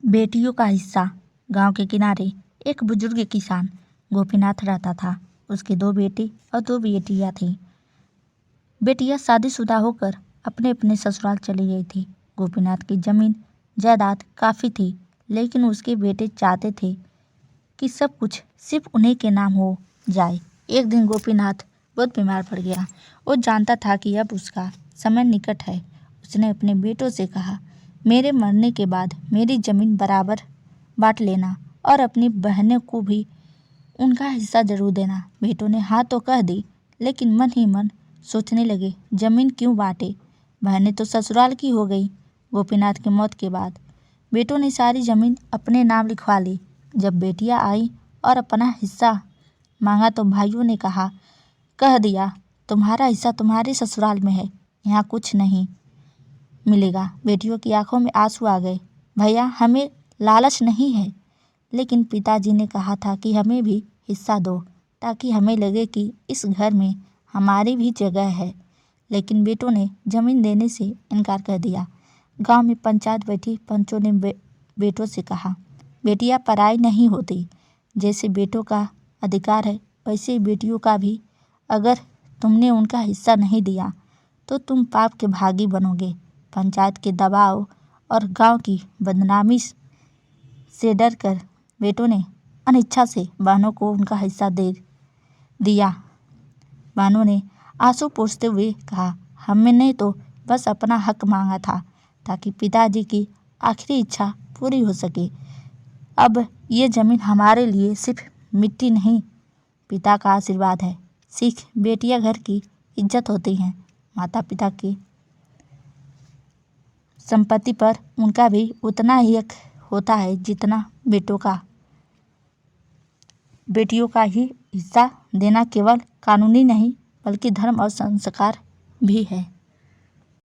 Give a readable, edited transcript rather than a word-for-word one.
बेटियों का हिस्सा। गांव के किनारे एक बुजुर्ग किसान गोपीनाथ रहता था। उसके 2 बेटे और 2 बेटियां थीं। बेटियां शादीशुदा होकर अपने अपने ससुराल चली गई थी। गोपीनाथ की जमीन जायदाद काफ़ी थी, लेकिन उसके बेटे चाहते थे कि सब कुछ सिर्फ उन्हीं के नाम हो जाए। एक दिन गोपीनाथ बहुत बीमार पड़ गया। वो जानता था कि अब उसका समय निकट है। उसने अपने बेटों से कहा, मेरे मरने के बाद मेरी ज़मीन बराबर बांट लेना और अपनी बहनों को भी उनका हिस्सा जरूर देना। बेटों ने हाँ तो कह दी, लेकिन मन ही मन सोचने लगे, ज़मीन क्यों बांटे, बहनें तो ससुराल की हो गई। गोपीनाथ की मौत के बाद बेटों ने सारी ज़मीन अपने नाम लिखवा ली। जब बेटियां आई और अपना हिस्सा मांगा तो भाइयों ने कह दिया, तुम्हारा हिस्सा तुम्हारे ससुराल में है, यहाँ कुछ नहीं मिलेगा। बेटियों की आंखों में आंसू आ गए। भैया, हमें लालच नहीं है, लेकिन पिताजी ने कहा था कि हमें भी हिस्सा दो, ताकि हमें लगे कि इस घर में हमारी भी जगह है। लेकिन बेटों ने ज़मीन देने से इनकार कर दिया। गांव में पंचायत बैठी। पंचों ने बेटों से कहा, बेटियां पराई नहीं होती। जैसे बेटों का अधिकार है, वैसे ही बेटियों का भी। अगर तुमने उनका हिस्सा नहीं दिया तो तुम पाप के भागी बनोगे। पंचायत के दबाव और गांव की बदनामी से डरकर बेटों ने अनिच्छा से बहनों को उनका हिस्सा दे दिया। बहनों ने आंसू पोंछते हुए कहा, हमने तो बस अपना हक मांगा था, ताकि पिताजी की आखिरी इच्छा पूरी हो सके। अब ये ज़मीन हमारे लिए सिर्फ मिट्टी नहीं, पिता का आशीर्वाद है। सीख, बेटियां घर की इज्जत होती हैं। माता पिता की संपत्ति पर उनका भी उतना ही हक होता है जितना बेटों का। बेटियों का ही हिस्सा देना केवल कानूनी नहीं, बल्कि धर्म और संस्कार भी है।